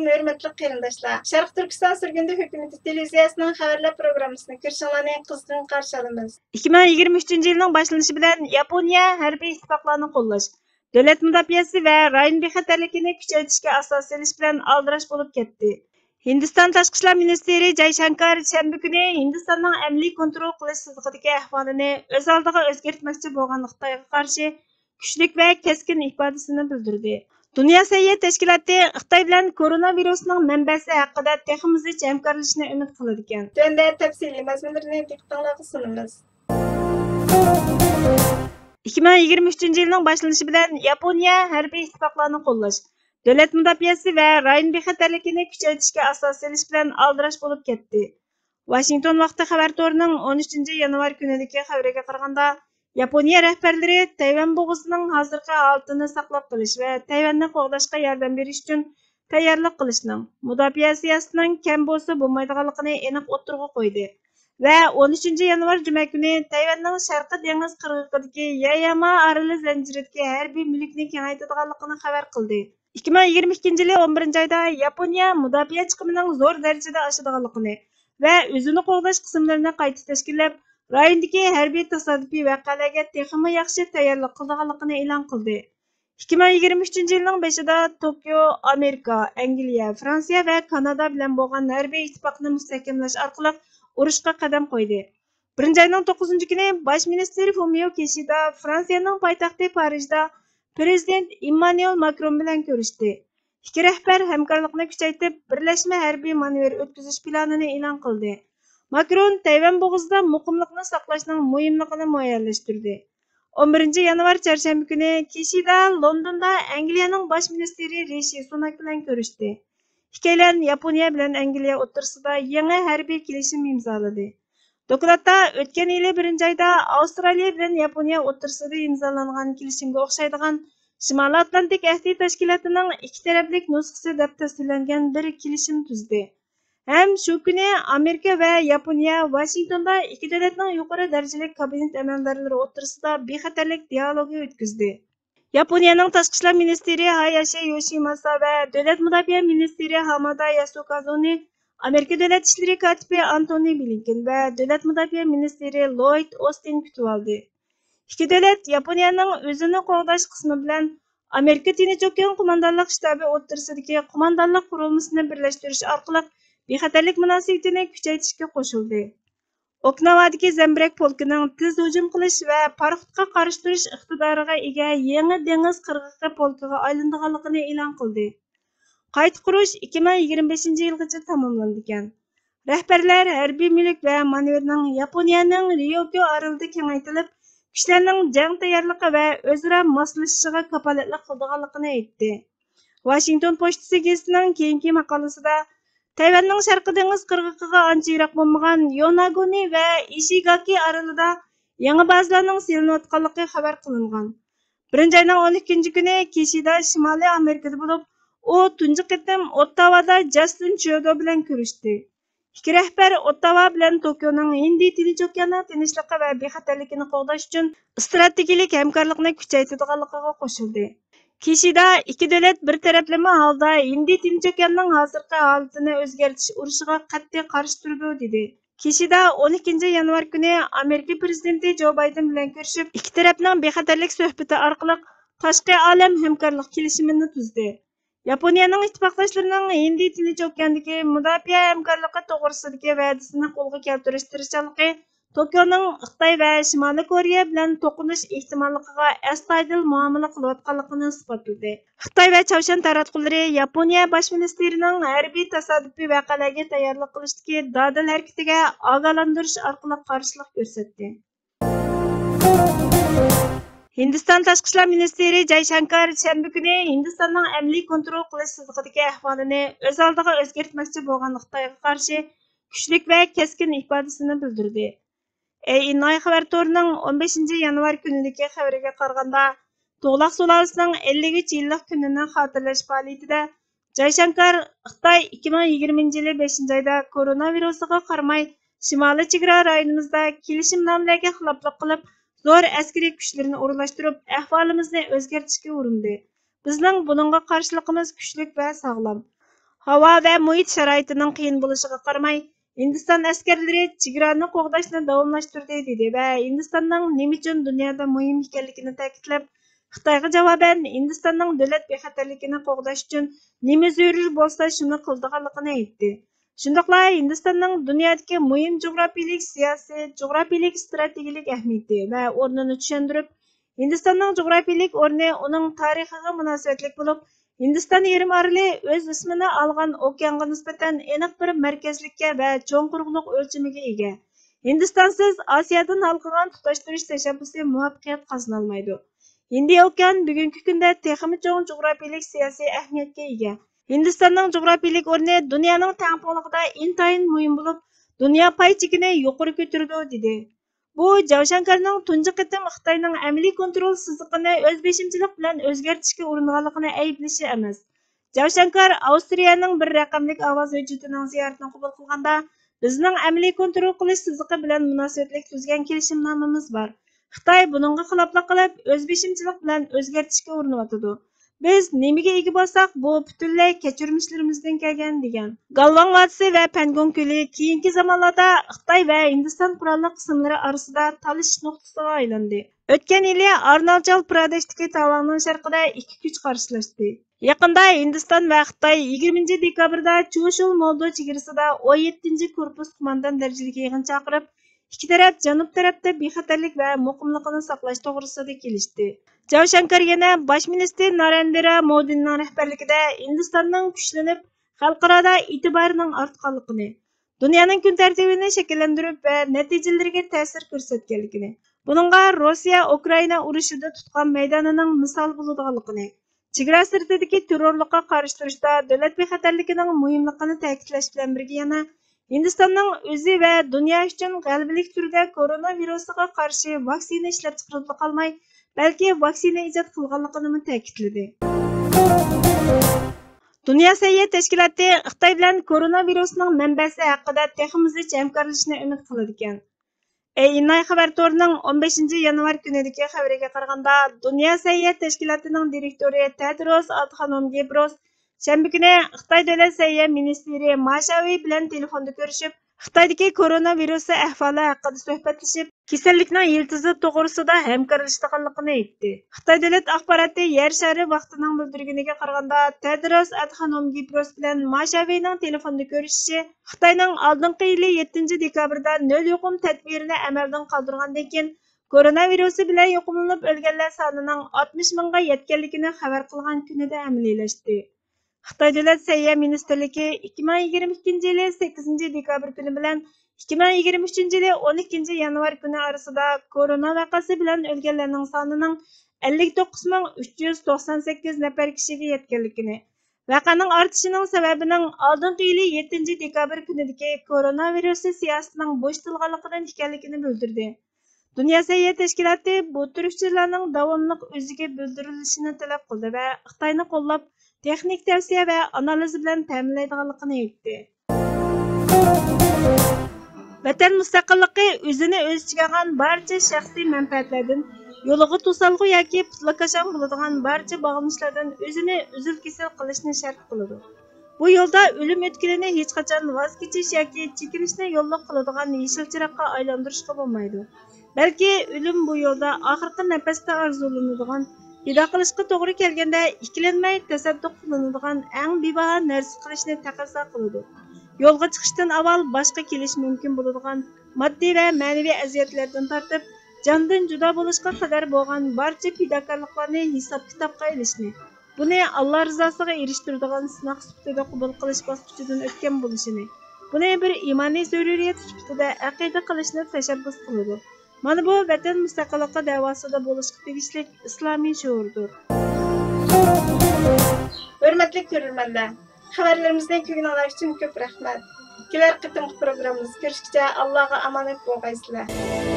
Assalamu hörmetli qarindoshlar. Sharq Turkiston Surgundi hukumati televiziyasining xabarlar programmasini ko'rishinglarni qizg'in qarshi olamiz. 2023-yilning boshlanishi bilan Yaponiya harbiy ittifoqlarni qo'llash, davlat mudofaasi va rayon bexatarligini kuchaytirishga asos solish bilan aldirash bo'lib ketdi. Hindiston tashqi ishlar ministri Jay Shankar shanba kuni Hindistonning amaliy kontrol qilish tizimidagi ahvolini o'z oldiga o'zgartmoqchi bo'lgan Xitoyga qarshi kuchlik va keskin ifodasini bildirdi. Dünya Səhiyyə Təşkilatı Xitay bilan koronavirusning manbasi haqida texnik hamkorlikni umid qiladi ekan. Tunda tafsiliy mazmunlarni diqqatingizga sunamiz. 2023-yilning boshlanishi bilan Yaponiya harbiy ittifoqlarni qo'llash, davlat mudofaasi va rayon bexatarligini kuchaytirishga asos solish bilan aldirash bo'lib ketdi. Washington vaqti xabar to'rining 13-yanvar kunidagi xabariga qaraganda, Yaponiya rahbarlari Tayvan bo'g'ozining hozirgi holatini saqlab qolish va Tayvanni qo'g'dashga yordam berish uchun tayyorlik qilishning, mudofaa siyosatining kam bo'lsa bo'lmaydiganligini aniq o'tirg'a qo'ydi va 13-yanvar juma kuni Tayvanning Sharqiy dengiz qirg'og'idagi Yayama oroli zanjiridagi harbiy mulkni kengaytirganligini xabar qildi. 2022-yil 11-oyda Yaponiya mudofaa chiqimining zo'r darajada oshadiganligini va o'zini qo'g'dash qismlarini qayta tashkillab rayondagi harbiy tasodifiy voqealarga texmi yaxshi tayyorlik qilganligini e'lon qildi. 2023-yilning boshida Tokio, Amerika, Angliya, Fransiya va Kanada bilan bo'lgan harbiy ittifoqni mustahkamlash orqali urushga qadam qo'ydi. 1-oyning 9-kuni bosh ministr Fumio Kishida Fransiyaning poytaxti Parijda prezident Emmanuel Macron bilan ko'rishdi. Ikki rahbar hamkorlikni kuchaytirib, birlashma harbiy manevr o'tkazish planini e'lon qildi. Macron Tayvan bo'g'ozida muqimlikni saqlashning muhimligini muayyanlashtirdi. 11-yanvar chorshanba kuni Kishida Londonda Angliyaning bosh ministri Rishi Sunak bilan ko'rishdi. Ikkalan Yaponiya bilan Angliya o'rtasida yangi harbiy kelishim imzoladi. Dokladda o'tgan yili 1-oyda Avstraliya bilan Yaponiya o'rtasida imzolangan kelishimga o'xshaydigan Shimoliy Atlantik ahdi tashkilotining ikki taraflik nusxasi deb tasvirlangan bir kelishim tuzdi. Hem shu kuni Amerika va Yaponiya Washingtonda ikki davlatning yuqori darajali kabinet amaldorlari o'rtasida bexatarlik dialogi o'tkazdi. Yaponiyaning tashqi ishlar ministri Hayashi Yoshimasa va davlat mudofaa ministri Hamada Yasukazuni Amerika davlat ishlari kotibi Antony Blinken va davlat mudofaa ministri Lloyd Austin kutib oldi. Ikki davlat Yaponiyaning o'zini qo'g'dash qismi bilan Amerika Tinch okean qo'mondonlik shtabi o'rtasidagi qo'mondonlik qurilmasini birlashtirish orqali bexatarlik munosabatini kuchaytirishga qo'shildi. Okinawadagi Zambrak polkining tez hujum qilish va paraxodga qarshi turish iqtidoriga ega yangi dengiz qirg'og'i polkiga aylanganligini e'lon qildi. Qayta qurish 2025-yilgacha tamomlangan. Rahbarlar harbiy mulk va manevrning Yaponiyaning Ryukyu orolida kengaytirilib, kuchlarning jang tayyorligi va o'zaro moslashishiga kafolatlik qilganligini aytdi. Washington pochtasi gazetining keyingi maqolasida Tayvanning Sharqiy dengiz qirg'og'iga ancha yiroq bo'lmagan Yonaguni va Ishigaki orolida yangi bazalarning silinayotganligi xabar qilingan. 1-oyning 12-kuni Kishida Shimoliy Amerikada bo'lib, u tunji qitim Ottavada Justin Trudeau bilan ko'rishdi. Ikki rahbar Ottawa bilan Tokioning Hind Tinch okeani tinchligi va bexatarligini qo'g'dash uchun strategik hamkorlikni kuchaytirganligiga qo'shildi. Kishida ikki davlat bir taraflama holda Hind Tinch okeanining hozirgi holatini o'zgartirish urushiga qat'iy qarshi turdi dedi. Kishida 12-yanvar kuni Amerika prezidenti Joe Biden bilan ko'rishib, ikki tarafning bexatarlik suhbati orqali tashqi olam hamkorlik kelishimini tuzdi. Yaponiyaning ittifoqdoshlarining Hind Tinch okeanidagi mudofaa hamkorligi to'g'risidagi va'dasini qo'lga keltirish tirishchanligi Tokioning Xitoy va Shimoliy Koreya bilan to'qinish ehtimolligiga astoydil muomala qilayotganligini isbotladi. Xitoy va Chavshan taratqullari Yaponiya bosh ministrining harbiy tasodifiy voqealarga tayyorlik qilishdagi dodil harakatiga ogohlantirish orqali qarshilik ko'rsatdi. Hindiston tashqi ishlar ministri Jay Shankar shanba kuni Hindistonning amaliy kontrol qilish tizimidagi ahvolini o'z oldiga o'zgartmoqchi bo'lgan Xitoyga qarshi kuchlik va keskin ifodasini bildirdi. ANI xabar to'rining 15-yanvar kunidagi xabariga qaraganda, To'g'laq sulolasining 53 yillik kunini xotirlash faoliyatida Jay Shankar Xitoy 2020-yil 5-oyda koronavirusiga qaramay Shimoliy chegara rayonimizda kelishimnomalarga xiloflik qilib, zo'r askariy kuchlarni o'rlashtirib, ahvolimizni o'zgartirishga urindi. Bizning buningga qarshiligimiz kuchlik va sog'lom. Havo va muhit sharoitining qiyin bo'lishiga qaramay, Hindiston askarlari chegarani qo'g'dashni davomlashtirdi dedi va Hindistonning nima uchun dunyoda muhim ekanligini ta'kidlab, Xitoyga javoban Hindistonning davlat bexatarligini qo'g'dash uchun nima zarur bo'lsa shuni qildiganligini aytdi. Shundaqla Hindistonning dunyodagi muhim jo'grafiyalik, siyosiy, jo'grafiyalik, strategik ahamiyati va o'rnini tushuntirib, Hindistonning jo'grafiyalik o'rni uning tarixiga munosabatli bo'lib, Hindiston yarim oroli o'z ismini olgan okeanga nisbatan aniq bir markazlikka va cho'ng quruqliq o'lchamiga ega. Hindistonsiz Osiyodan halqagan tutashtirish tashabbusi muvaffaqiyat qozonolmaydi. Hindiya okean bugungi kunda texmi cho'ng jo'grafiyalik siyosiy ahamiyatga ega. Hindistonning jo'grafiyalik o'rni dunyoning tangpulig'ida intayin muhim bo'lib, dunyo pay chekini yuqori ko'tardi dedi. Bu Javshankarning tunji qitim Xitoyning amaliy kontrol siziqini o'z beshimchilik bilan o'zgartirishga uringanligini ayblashi emas. Javshankar Avstriyaning bir raqamlik ovoz hujjatining ziyoratini qabul qilganda, bizning amaliy kontrol qilish siziqi bilan munosabatli tuzgan kelishimnomamiz bor. Xitoy buningga xiloflik qilib, o'z beshimchilik bilan o'zgartirishga urinyotidi. Biz nimaga ega bo'lsak, bu butunlay kechirmishlerimizdan kelgan degan. Galvan vodiysi va Pangong ko'li keyingi zamonlarda Xitoy va Hindiston qurolli qismlari orasida talashish nuqtasiga aylandi. O'tgan yili Arunachal Pradeshdagi Tavangning sharqida ikki kuch qarshilashdi. Yaqinda Hindiston va Xitoy 20 dekabrda Chushul Moldo chegarasida 17-korpus qo'mondon darajali yig'in chaqirib, ikki taraf janub tarafda bexatarlik va muqimlikni saqlash to'g'risida kelishdi. Javshankar yana bosh ministr Narendra Modining rahbarligida Hindistonning kuchlanib, xalqaro e'tiborining ortganligini, dunyoning kun tartibini shakllantirib va natijalariga ta'sir ko'rsatganligini, buningga Rossiya Ukraina urushida tutgan maydonining misol bo'ladiganligini, chegara sirtidagi terrorlikqa qarshi turishda davlat bexatarligining muhimligini ta'kidlash bilan birga yana Hindistonning o'zi va dunyo uchun g'alabalik turda koronavirusga qarshi vaksina ishlab chiqarib qolmay, balki vaksina ijod qilganligini ta'kidladi. Dunyo sayyoh tashkiloti Xitoy bilan koronavirusning manbasi haqida texnik hamkorlashishni umid qiladi ekan. Inay xabar torining 15 yanvar kunidagi xabariga qaraganda, Dunyo sayyoh tashkilotining direktori Tedros Adhanom Ghebreyesus shanba kuni Xitoy davlat sayyoh ministri Ma Xiaoyi bilan telefonda ko'rishib, Xitoydagi koronavirusi ahvoli haqida suhbatlashib, kasallikning yiltizi to'g'risida hamkorlashganligini aytdi. Xitoy davlat axboroti yer shari vaqtining bildirganiga qaraganda, Tedros Adhanom Ghebreyesus bilan Ma Xiaoyining telefonda ko'rishishi Xitoyning oldingi yili 7 dekabrda 0 yuqum tadbirini amaldan qoldirgandan keyin koronavirusi bilan yuqumlanib o'lganlar sonining 60 mingga yetganligini xabar qilgan kunida amaliylashdi. Xitoy davlat sayyoh ministrligi 2022 yili 8 dekabr kuni bilan 2023 yili 12 yanvar kuni orasida korona vaqasi bilan o'lganlarning sonining 59398 nafar kishiga yetganligini, vaqaning ortishining sababining oldingi yili 7 dekabr kunidagi koronavirusi siyosatining bo'shatilganligidan ekanligini bildirdi. Dunyo sayyoh tashkiloti bu turishchilarning davomli o'ziga bildirilishini talab qildi va Xitoyni qo'llab texnik tavsiya va analiz bilan ta'minlaydiganligini aytdi. Vatan mustaqilligi o'zini o'z ichiga olgan barcha shaxsiy manfaatlardan, yo'lig'i to'salg'u yoki putlakashon bo'ladigan barcha bog'lanishlardan o'zini uzil-kesil qilishni shart qiladi. Bu yo'lda o'lim o'tkilini hech qachon voz kechish yoki chekinishni yo'lga qiladigan yeshil chiroqqa aylantirishga bo'lmaydi. Balki o'lim bu yo'lda oxirgi nafasda orzulanadigan, fido qilishga to'g'ri kelganda ikkilanmay tasadduq qilinadigan eng bebaho narsa qilishni taqozo qiladi. Yo'lga chiqishdan avval boshqa kelish mumkin bo'ladigan moddiy va ma'naviy aziyatlardan tortib, jondan judo bo'lishga qadar bo'lgan barcha fidokorliklarni hisob-kitobga ilishni, buni Alloh rizosiga erishtiradigan sinoq sifatida qabul qilish bosqichidan o'tgan bo'lishini, buni bir iymonli zaruriyat sifatida aqida qilishni tashabbus qiladi. Mana bu vatan mustaqilligi davosida bo'lishga tegishli islomiy shuurdir. Hurmatli ko'ruvchilar, xabarlarimizni ko'rganlar uchun ko'p rahmat. Kelar qitimli programmamiz ko'rishguncha Allohga omonat bo'lgaysizlar.